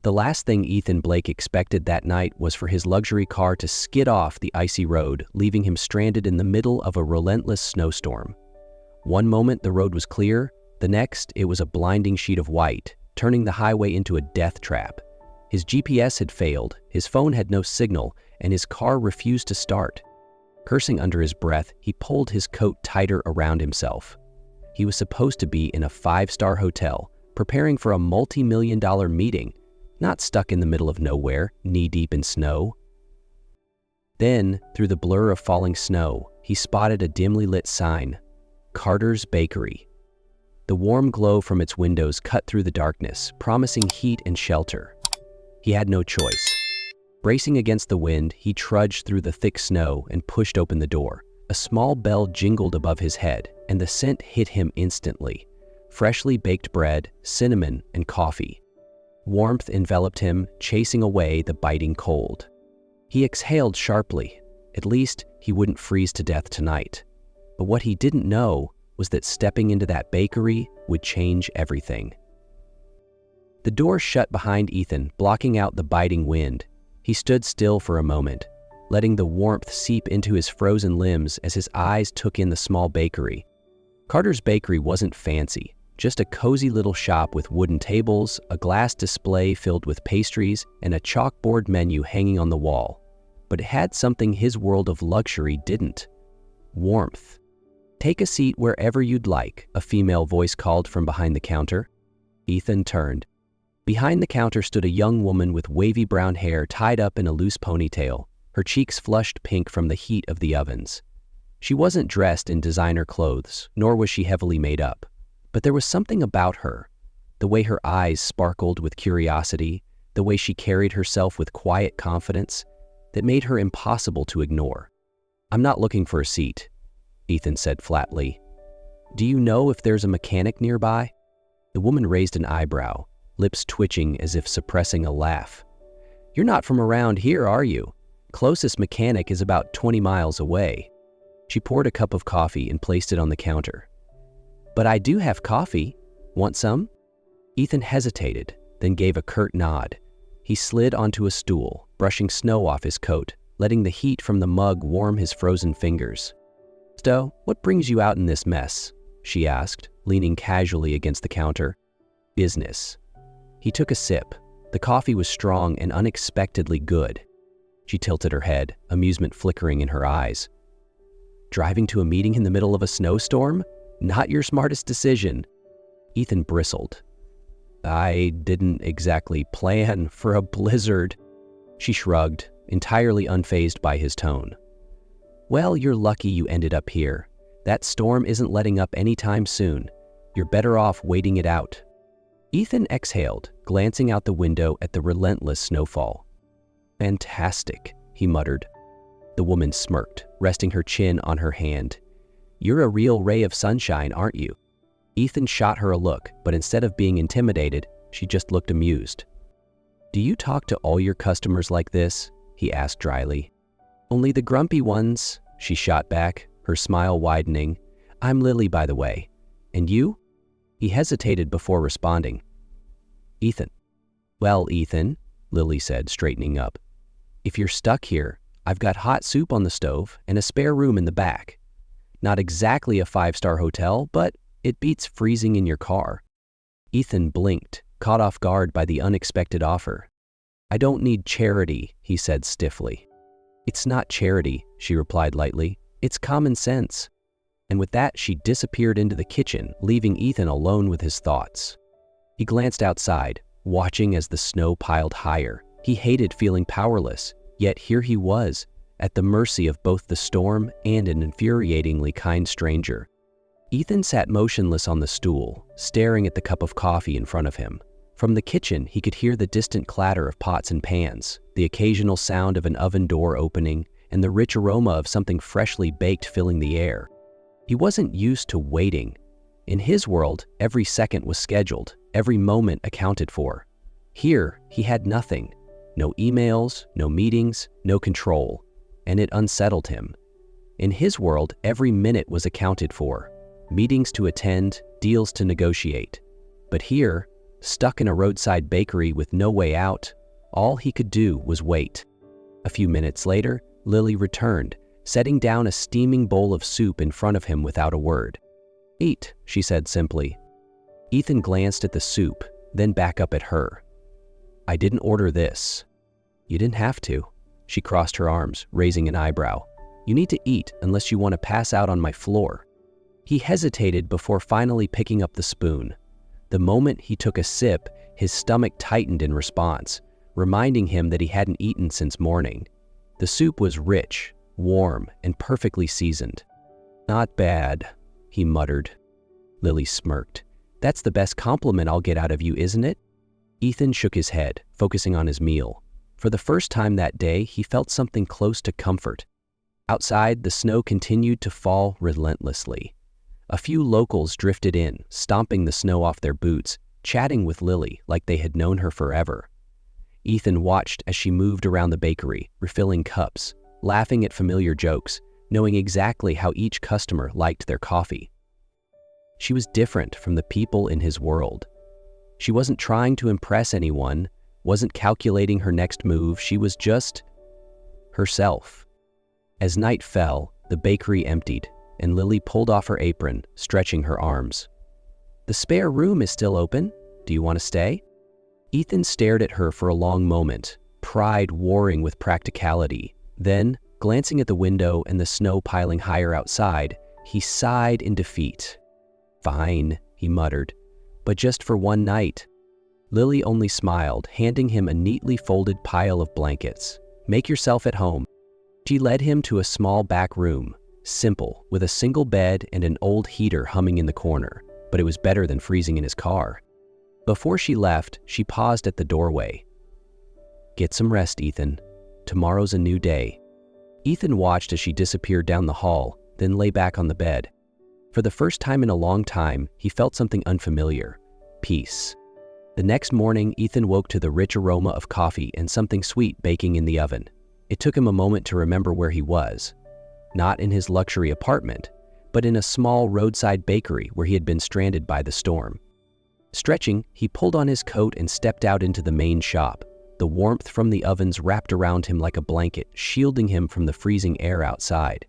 The last thing Ethan Blake expected that night was for his luxury car to skid off the icy road, leaving him stranded in the middle of a relentless snowstorm. One moment the road was clear, the next it was a blinding sheet of white, turning the highway into a death trap. His GPS had failed, his phone had no signal, and his car refused to start. Cursing under his breath, he pulled his coat tighter around himself. He was supposed to be in a 5-star hotel, preparing for a multi-million-dollar meeting, not stuck in the middle of nowhere, knee-deep in snow. Then, through the blur of falling snow, he spotted a dimly lit sign, Carter's Bakery. The warm glow from its windows cut through the darkness, promising heat and shelter. He had no choice. Bracing against the wind, he trudged through the thick snow and pushed open the door. A small bell jingled above his head, and the scent hit him instantly. Freshly baked bread, cinnamon, and coffee. Warmth enveloped him, chasing away the biting cold. He exhaled sharply. At least he wouldn't freeze to death tonight. But what he didn't know was that stepping into that bakery would change everything. The door shut behind Ethan, blocking out the biting wind. He stood still for a moment, letting the warmth seep into his frozen limbs as his eyes took in the small bakery. Carter's Bakery wasn't fancy. Just a cozy little shop with wooden tables, a glass display filled with pastries, and a chalkboard menu hanging on the wall. But it had something his world of luxury didn't. Warmth. "Take a seat wherever you'd like," a female voice called from behind the counter. Ethan turned. Behind the counter stood a young woman with wavy brown hair tied up in a loose ponytail, her cheeks flushed pink from the heat of the ovens. She wasn't dressed in designer clothes, nor was she heavily made up. But there was something about her, the way her eyes sparkled with curiosity, the way she carried herself with quiet confidence, that made her impossible to ignore. "I'm not looking for a seat," Ethan said flatly. "Do you know if there's a mechanic nearby?" The woman raised an eyebrow, lips twitching as if suppressing a laugh. "You're not from around here, are you? Closest mechanic is about 20 miles away." She poured a cup of coffee and placed it on the counter. "But I do have coffee. Want some?" Ethan hesitated, then gave a curt nod. He slid onto a stool, brushing snow off his coat, letting the heat from the mug warm his frozen fingers. "So, what brings you out in this mess?" she asked, leaning casually against the counter. "Business." He took a sip. The coffee was strong and unexpectedly good. She tilted her head, amusement flickering in her eyes. "Driving to a meeting in the middle of a snowstorm? Not your smartest decision." Ethan bristled. "I didn't exactly plan for a blizzard." She shrugged, entirely unfazed by his tone. "Well, you're lucky you ended up here. That storm isn't letting up anytime soon. You're better off waiting it out." Ethan exhaled, glancing out the window at the relentless snowfall. "Fantastic," he muttered. The woman smirked, resting her chin on her hand. "You're a real ray of sunshine, aren't you?" Ethan shot her a look, but instead of being intimidated, she just looked amused. "Do you talk to all your customers like this?" he asked dryly. "Only the grumpy ones," she shot back, her smile widening. "I'm Lily, by the way. And you?" He hesitated before responding. "Ethan." "Well, Ethan," Lily said, straightening up. "If you're stuck here, I've got hot soup on the stove and a spare room in the back. Not exactly a 5-star hotel, but it beats freezing in your car." Ethan blinked, caught off guard by the unexpected offer. "I don't need charity," he said stiffly. "It's not charity," she replied lightly. "It's common sense." And with that, she disappeared into the kitchen, leaving Ethan alone with his thoughts. He glanced outside, watching as the snow piled higher. He hated feeling powerless, yet here he was, at the mercy of both the storm and an infuriatingly kind stranger. Ethan sat motionless on the stool, staring at the cup of coffee in front of him. From the kitchen, he could hear the distant clatter of pots and pans, the occasional sound of an oven door opening, and the rich aroma of something freshly baked filling the air. He wasn't used to waiting. In his world, every second was scheduled, every moment accounted for. Here, he had nothing. No emails, no meetings, no control. And it unsettled him. In his world, every minute was accounted for. Meetings to attend, deals to negotiate. But here, Stuck in a roadside bakery with no way out, all he could do was wait. A few minutes later, Lily returned, setting down a steaming bowl of soup in front of him without a word. "Eat," she said simply. Ethan glanced at the soup, then back up at her. "I didn't order this." "You didn't have to." She crossed her arms, raising an eyebrow. "You need to eat unless you want to pass out on my floor." He hesitated before finally picking up the spoon. The moment he took a sip, his stomach tightened in response, reminding him that he hadn't eaten since morning. The soup was rich, warm, and perfectly seasoned. "Not bad," he muttered. Lily smirked. "That's the best compliment I'll get out of you, isn't it?" Ethan shook his head, focusing on his meal. For the first time that day, he felt something close to comfort. Outside, the snow continued to fall relentlessly. A few locals drifted in, stomping the snow off their boots, chatting with Lily like they had known her forever. Ethan watched as she moved around the bakery, refilling cups, laughing at familiar jokes, knowing exactly how each customer liked their coffee. She was different from the people in his world. She wasn't trying to impress anyone, wasn't calculating her next move, she was just herself. As night fell, the bakery emptied, and Lily pulled off her apron, stretching her arms. "The spare room is still open. Do you want to stay?" Ethan stared at her for a long moment, pride warring with practicality. Then, glancing at the window and the snow piling higher outside, he sighed in defeat. "Fine," he muttered, "but just for one night." Lily only smiled, handing him a neatly folded pile of blankets. "Make yourself at home." She led him to a small back room, simple, with a single bed and an old heater humming in the corner, but it was better than freezing in his car. Before she left, she paused at the doorway. "Get some rest, Ethan. Tomorrow's a new day." Ethan watched as she disappeared down the hall, then lay back on the bed. For the first time in a long time, he felt something unfamiliar: peace. The next morning, Ethan woke to the rich aroma of coffee and something sweet baking in the oven. It took him a moment to remember where he was. Not in his luxury apartment, but in a small roadside bakery where he had been stranded by the storm. Stretching, he pulled on his coat and stepped out into the main shop. The warmth from the ovens wrapped around him like a blanket, shielding him from the freezing air outside.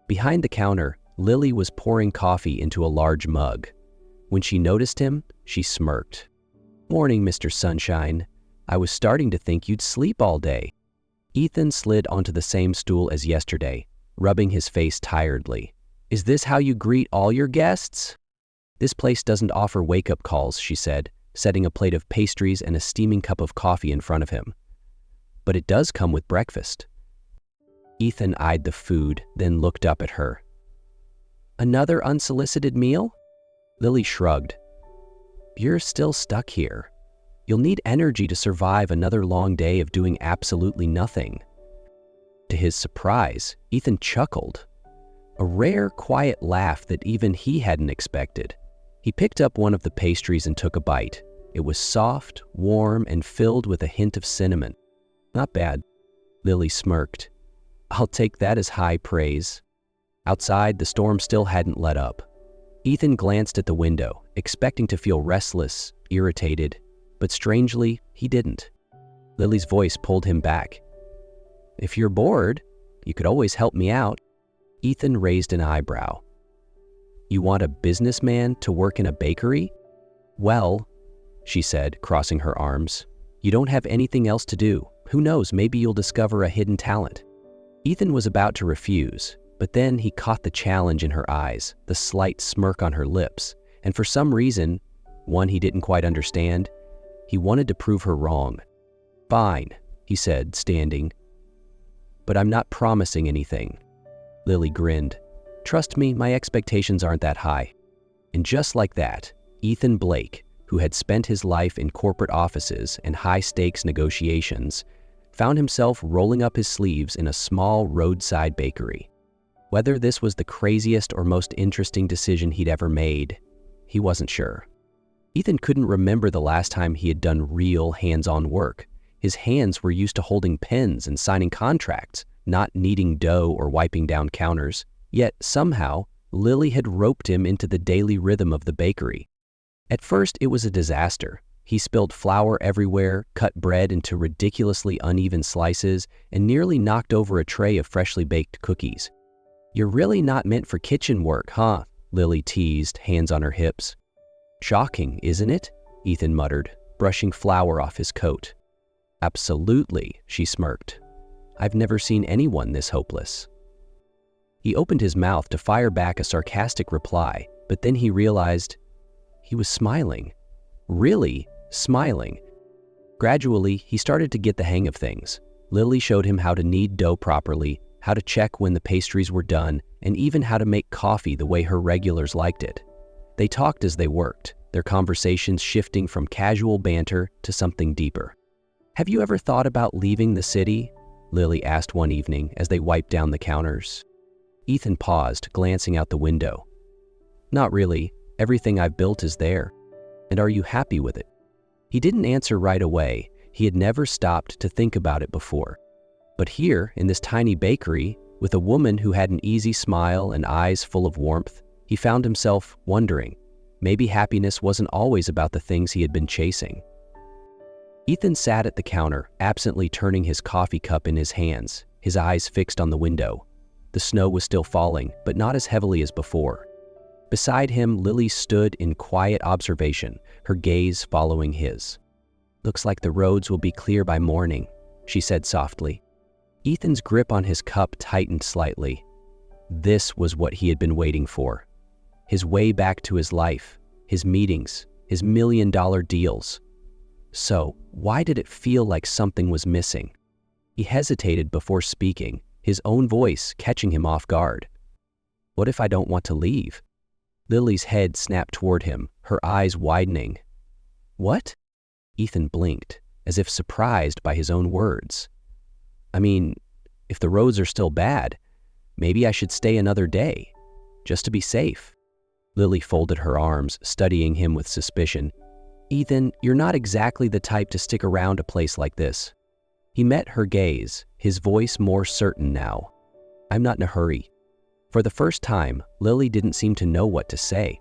Behind the counter, Lily was pouring coffee into a large mug. When she noticed him, she smirked. "Morning, Mr. Sunshine. I was starting to think you'd sleep all day." Ethan slid onto the same stool as yesterday, rubbing his face tiredly. "Is this how you greet all your guests?" "This place doesn't offer wake-up calls," she said, setting a plate of pastries and a steaming cup of coffee in front of him. "But it does come with breakfast." Ethan eyed the food, then looked up at her. "Another unsolicited meal?" Lily shrugged. "You're still stuck here. You'll need energy to survive another long day of doing absolutely nothing." To his surprise, Ethan chuckled. A rare, quiet laugh that even he hadn't expected. He picked up one of the pastries and took a bite. It was soft, warm, and filled with a hint of cinnamon. "Not bad." Lily smirked. "I'll take that as high praise." Outside, the storm still hadn't let up. Ethan glanced at the window, expecting to feel restless, irritated, but strangely, he didn't. Lily's voice pulled him back. "If you're bored, you could always help me out." Ethan raised an eyebrow. "You want a businessman to work in a bakery?" "Well," she said, crossing her arms, "you don't have anything else to do. Who knows, maybe you'll discover a hidden talent." Ethan was about to refuse, but then he caught the challenge in her eyes, the slight smirk on her lips, and for some reason, one he didn't quite understand, he wanted to prove her wrong. "Fine," he said, standing. "But I'm not promising anything." Lily grinned. "Trust me, my expectations aren't that high." And just like that, Ethan Blake, who had spent his life in corporate offices and high-stakes negotiations, found himself rolling up his sleeves in a small roadside bakery. Whether this was the craziest or most interesting decision he'd ever made, he wasn't sure. Ethan couldn't remember the last time he had done real hands-on work. His hands were used to holding pens and signing contracts, not kneading dough or wiping down counters. Yet somehow, Lily had roped him into the daily rhythm of the bakery. At first, it was a disaster. He spilled flour everywhere, cut bread into ridiculously uneven slices, and nearly knocked over a tray of freshly baked cookies. "You're really not meant for kitchen work, huh?" Lily teased, hands on her hips. "Shocking, isn't it?" Ethan muttered, brushing flour off his coat. "Absolutely," she smirked. "I've never seen anyone this hopeless." He opened his mouth to fire back a sarcastic reply, but then he realized he was smiling. Really smiling. Gradually, he started to get the hang of things. Lily showed him how to knead dough properly, how to check when the pastries were done, and even how to make coffee the way her regulars liked it. They talked as they worked, their conversations shifting from casual banter to something deeper. "Have you ever thought about leaving the city?" Lily asked one evening as they wiped down the counters. Ethan paused, glancing out the window. "Not really. Everything I've built is there. And are you happy with it?" He didn't answer right away. He had never stopped to think about it before. But here, in this tiny bakery, with a woman who had an easy smile and eyes full of warmth, he found himself wondering, maybe happiness wasn't always about the things he had been chasing. Ethan sat at the counter, absently turning his coffee cup in his hands, his eyes fixed on the window. The snow was still falling, but not as heavily as before. Beside him, Lily stood in quiet observation, her gaze following his. "Looks like the roads will be clear by morning," she said softly. Ethan's grip on his cup tightened slightly. This was what he had been waiting for. His way back to his life, his meetings, his million-dollar deals. So, why did it feel like something was missing? He hesitated before speaking, his own voice catching him off guard. "What if I don't want to leave?" Lily's head snapped toward him, her eyes widening. "What?" Ethan blinked, as if surprised by his own words. "I mean, if the roads are still bad, maybe I should stay another day, just to be safe." Lily folded her arms, studying him with suspicion. "Ethan, you're not exactly the type to stick around a place like this." He met her gaze, his voice more certain now. "I'm not in a hurry." For the first time, Lily didn't seem to know what to say.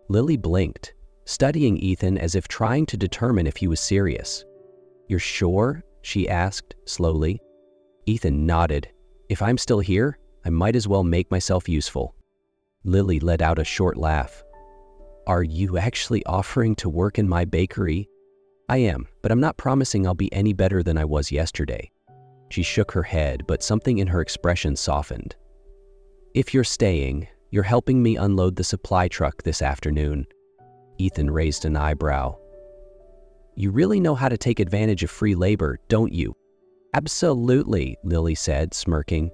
Lily blinked, studying Ethan as if trying to determine if he was serious. "You're sure?" she asked, slowly. Ethan nodded. "If I'm still here, I might as well make myself useful." Lily let out a short laugh. "Are you actually offering to work in my bakery?" "I am, but I'm not promising I'll be any better than I was yesterday." She shook her head, but something in her expression softened. "If you're staying, you're helping me unload the supply truck this afternoon." Ethan raised an eyebrow. "You really know how to take advantage of free labor, don't you?" "Absolutely," Lily said, smirking.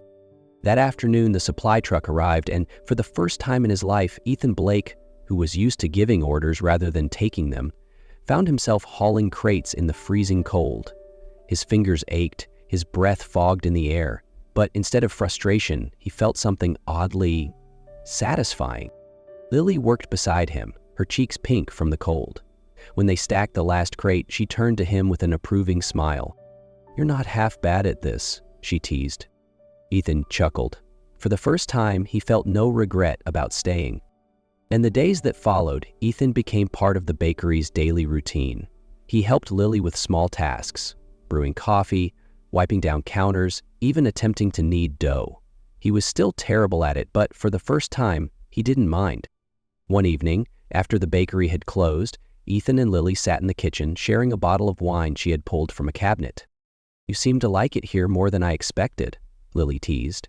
That afternoon, the supply truck arrived, and for the first time in his life, Ethan Blake, who was used to giving orders rather than taking them, found himself hauling crates in the freezing cold. His fingers ached, his breath fogged in the air, but instead of frustration, he felt something oddly satisfying. Lily worked beside him, her cheeks pink from the cold. When they stacked the last crate, she turned to him with an approving smile. "You're not half bad at this," she teased. Ethan chuckled. For the first time, he felt no regret about staying. In the days that followed, Ethan became part of the bakery's daily routine. He helped Lily with small tasks, brewing coffee, wiping down counters, even attempting to knead dough. He was still terrible at it, but for the first time, he didn't mind. One evening, after the bakery had closed, Ethan and Lily sat in the kitchen, sharing a bottle of wine she had pulled from a cabinet. "You seem to like it here more than I expected," Lily teased.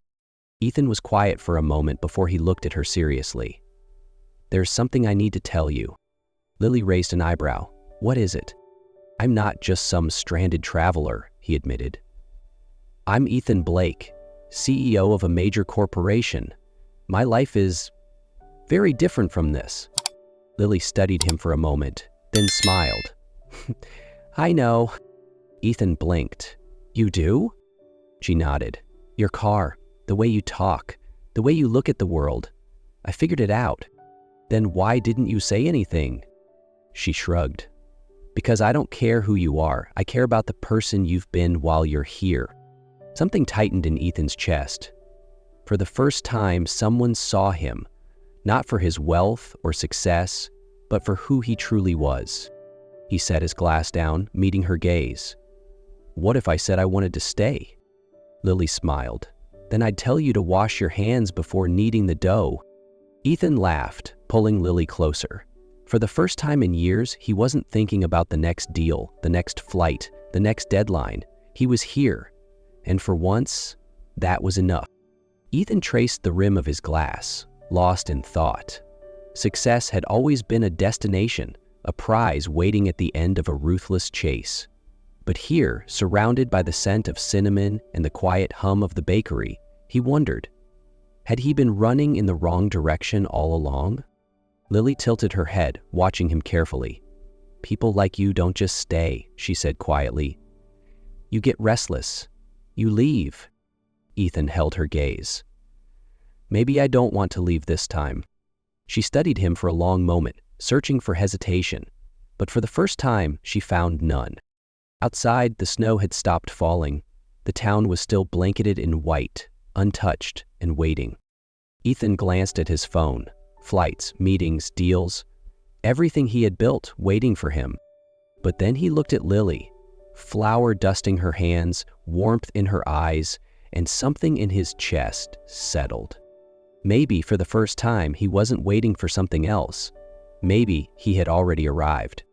Ethan was quiet for a moment before he looked at her seriously. "There's something I need to tell you." Lily raised an eyebrow. "What is it?" "I'm not just some stranded traveler," he admitted. "I'm Ethan Blake, CEO of a major corporation. My life is very different from this." Lily studied him for a moment, then smiled. "I know." Ethan blinked. "You do?" She nodded. "Your car, the way you talk, the way you look at the world. I figured it out." "Then why didn't you say anything?" She shrugged. "Because I don't care who you are. I care about the person you've been while you're here." Something tightened in Ethan's chest. For the first time, someone saw him, not for his wealth or success, but for who he truly was. he set his glass down, meeting her gaze. What if I said I wanted to stay? Lily smiled. Then I'd tell you to wash your hands before kneading the dough. Ethan laughed, pulling Lily closer. For the first time in years, he wasn't thinking about the next deal, the next flight, the next deadline. He was here. And for once, that was enough. Ethan traced the rim of his glass, lost in thought. Success had always been a destination, a prize waiting at the end of a ruthless chase. But here, surrounded by the scent of cinnamon and the quiet hum of the bakery, he wondered, had he been running in the wrong direction all along? Lily tilted her head, watching him carefully. People like you don't just stay, she said quietly. You get restless. You leave. Ethan held her gaze. Maybe I don't want to leave this time. She studied him for a long moment, searching for hesitation. But for the first time, she found none. Outside, the snow had stopped falling. The town was still blanketed in white, untouched and waiting. Ethan glanced at his phone. Flights, meetings, deals, everything he had built waiting for him. But then he looked at Lily, flour dusting her hands, warmth in her eyes, and something in his chest settled. Maybe for the first time he wasn't waiting for something else. Maybe he had already arrived.